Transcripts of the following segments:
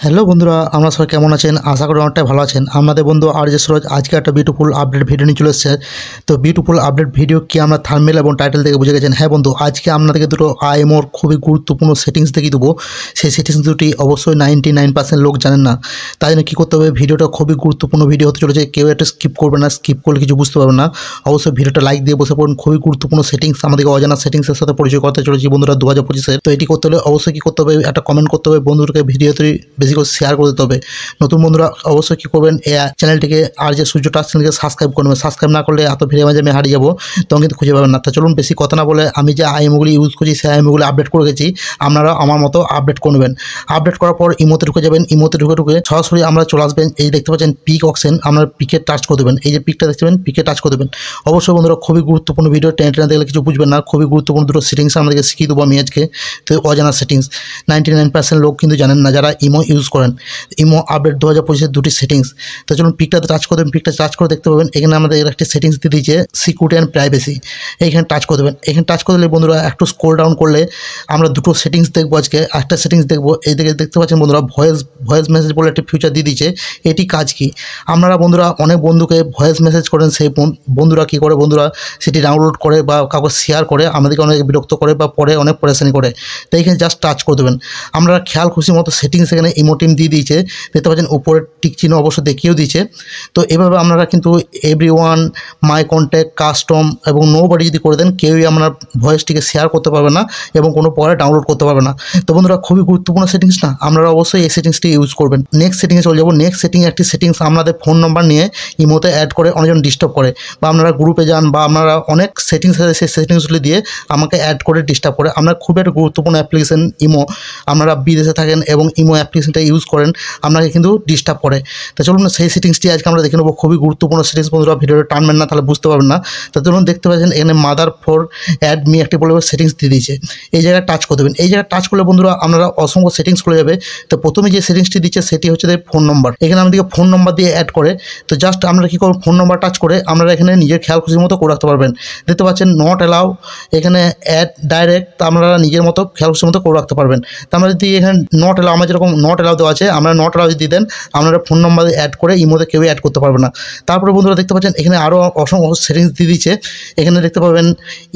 Hello বন্ধুরা, আমরা সবাই কেমন আছেন? আশা করি অনেকটাই ভালো আছেন। আমাদের বন্ধু আরজে সুরজ আজকে একটা বিউটিফুল আপডেট ভিডিও নিয়ে চলে এসেছে। তো বিউটিফুল আপডেট ভিডিও কি আমরা থাম্বনেল এবং টাইটেল থেকে বুঝে গেছেন। হ্যাঁ বন্ধু, আজকে আপনাদেরকে দুটো আইএমওর খুবই গুরুত্বপূর্ণ সেটিংস দেখিয়ে দেবো। সেই সেটিংস দুটি অবশ্যই 99% লোক জানেন না। তাই জন্য কী করতে হবে, ভিডিওটা খুবই গুরুত্বপূর্ণ ভিডিও হতে চলেছে। কেউ একটা স্কিপ করবে না, স্কিপ করলে কিছু বুঝতে পারবে না। অবশ্যই ভিডিওটা লাইক দিয়ে বসে পড়ুন। খুবই গুরুত্বপূর্ণ সেটিংস, আমাদেরকে অজানা সেটিংসের সাথে পরিচয় করতে চলেছি বন্ধুরা 2025-এর। তো এটি করতে হলে অবশ্যই কী করতে হবে, একটা কমেন্ট করতে হবে, বন্ধুদেরকে ভিডিওটি বেশি করে শেয়ার করে দিতে হবে। নতুন বন্ধুরা অবশ্যই কী করবেন, এই চ্যানেলটিকে আর যে সূর্য টাচ চ্যানেলকে সাবস্ক্রাইব করবেন। সাবস্ক্রাইব না করলে এত ভিডিও মাঝে আমি হারিয়ে যাবো, তখন কিন্তু খুঁজে পাবেন না। তা চলুন বেশি কথা না বলে, আমি যে আইএমওগুলি ইউজ করছি সেই আইএমওগুলি আপডেট করে গেছি, আপনারা আমার মতো আপডেট করে নেবেন। আপডেট করার পর ইমোতে ঢুকে যাবেন। ইমোতে ঢুকে সরাসরি আমরা চলে আসবেন। এই দেখতে পাচ্ছেন পিক অপশন, আপনার পিকে টাচ করে দেবেন। এই যে পিকটা দেখতে পাবেন, পিকে টাচ করে দেবেন। অবশ্যই বন্ধুরা খুবই গুরুত্বপূর্ণ ভিডিও, টেনে টেনে দেখলে কিছু বুঝবেন না। খুবই গুরুত্বপূর্ণ দুটো সেটিংস আমাদেরকে শিখিয়ে দেবো আমি আজকে। তো অজানা সেটিংস 99% লোক কিন্তু জানেন না যারা ইমো ইউজ করেন। ইমো আপডেট 2025-এর দুটি সেটিংস। তো চলুন পিকটাতে টাচ করে দেবেন। পিকটা টাচ করে দেখতে পাবেন এখানে আমাদের একটি সেটিংস দিয়ে দিয়েছে সিকিউরিটি অ্যান্ড প্রাইভেসি। এইখানে টাচ করে দেবেন। এখানে টাচ করে দিলে বন্ধুরা একটু স্ক্রল ডাউন করলে আমরা দুটো সেটিংস দেখবো আজকে। একটা সেটিংস দেখবো, এই দিকে দেখতে পাচ্ছেন বন্ধুরা ভয়েস মেসেজ বলে একটি ফিচার দিয়ে দিয়েছে। এটি কাজ কি, আপনারা বন্ধুরা অনেক বন্ধুকে ভয়েস মেসেজ করেন, সেই বন্ধুরা কী করে, বন্ধুরা সেটি ডাউনলোড করে বা কাউকে শেয়ার করে আমাদেরকে অনেক বিরক্ত করে বা পরে অনেক পরেশানি করে। তো এইখানে জাস্ট টাচ করে দেবেন। আমরা খেয়াল খুশি মতো সেটিংস এখানে ইমোটিম দিয়ে দিয়েছে, দেখতে পাচ্ছেন উপরের টিক চিহ্ন অবশ্য দেখিয়েও দিয়েছে। তো এভাবে আপনারা কিন্তু এভরিওয়ান, মাই কন্ট্যাক্ট, কাস্টম এবং নোবডি যদি করে দেন, কেউই আপনার ভয়েসটিকে শেয়ার করতে পারবে না এবং কোনো পরে ডাউনলোড করতে পারবে না। তো বন্ধুরা খুবই গুরুত্বপূর্ণ সেটিংস না, আপনারা অবশ্যই এই সেটিংসটি ইউজ করবেন। নেক্সট সেটিংয়ে চলে যাবো। নেক্সট একটি সেটিংস আপনাদের ফোন নাম্বার নিয়ে ইমোতে অ্যাড করে অনেকজন ডিস্টার্ব করে, বা আপনারা গ্রুপে যান বা আপনারা অনেক সেটিংস আছে, সেই সেটিংসগুলি দিয়ে আমাকে অ্যাড করে ডিস্টার্ব করে। আপনার খুব একটা গুরুত্বপূর্ণ অ্যাপ্লিকেশন ইমো, আপনারা বিদেশে থাকেন এবং ইমো অ্যাপ্লিকেশনটা ইউজ করেন, আপনাকে কিন্তু ডিস্টার্ব করে। তো চলুন সেই সেটিংসটি আজকে আমরা দেখে নেবো। খুবই গুরুত্বপূর্ণ সেটিংস বন্ধুরা, ভিডিওটা টানবেন না তাহলে বুঝতে পারবেন না। তো চলুন দেখতে পাচ্ছেন এখানে মাদার ফর অ্যাড মি একটি বলে সেটিংস দিয়ে দিয়েছে। এই জায়গায় টাচ করে দেবেন। এই জায়গায় টাচ করলে বন্ধুরা আপনারা অসংখ্য সেটিংস খুলে যাবে। তো প্রথমে যে সেটিংসটি দিচ্ছে সেটি হচ্ছে ফোন নম্বর। এখানে আমাদেরকে ফোন নম্বর দিয়ে অ্যাড করে। তো জাস্ট আমরা কী করব, ফোন নম্বর টাচ করে আপনারা এখানে নিজের খেয়াল খুশির মতো করে রাখতে পারবেন। দেখতে পাচ্ছেন নট অ্যালাউ, এখানে অ্যাড ডাইরেক্ট, তা আপনারা নিজের মতো খেয়াল খুশির মতো করে রাখতে পারবেন। তো আমরা যদি এখানে নট অ্যালাউ, আমার যেরকম নট অ্যালাউ দেওয়া আছে, আমরা নট অ্যালাউ যদি দেন আপনারা ফোন নম্বর অ্যাড করে ইমোতে কেউই অ্যাড করতে পারবে না। তারপরে বন্ধুরা দেখতে পাচ্ছেন এখানে আরও অসংখ্য সেটিংস দিয়ে দিচ্ছে। এখানে দেখতে পাবেন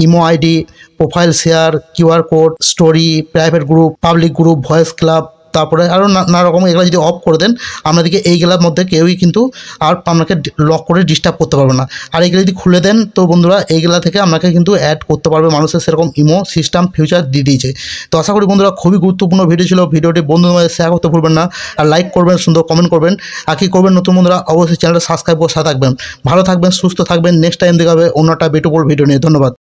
imo ID, profile share, QR code, story, private group, public group, voice club, তারপরে আরও নানা রকম। এগুলো যদি অফ করে দেন আপনাদেরকে এইগুলোর মধ্যে কেউই কিন্তু আর আপনাকে লক করে ডিস্টার্ব করতে পারবে না। আর এইগুলো যদি খুলে দেন তো বন্ধুরা এইগুলা থেকে আপনাকে কিন্তু অ্যাড করতে পারবে মানুষের, সেরকম ইমো সিস্টেম ফিউচার দিয়ে দিয়েছে। তো আশা করি বন্ধুরা খুবই গুরুত্বপূর্ণ ভিডিও ছিল। ভিডিওটি বন্ধুদের মধ্যে শেয়ার করতে ভুলবেন না, আর লাইক করবেন, সুন্দর কমেন্ট করবেন। আর কী করবেন, নতুন বন্ধুরা অবশ্যই চ্যানেলটা সাবস্ক্রাইব করে সাথে থাকবেন। ভালো থাকবেন, সুস্থ থাকবেন। নেক্সট টাইম দেখা হবে অন্য একটা বিউটিফুল ভিডিও নিয়ে। ধন্যবাদ।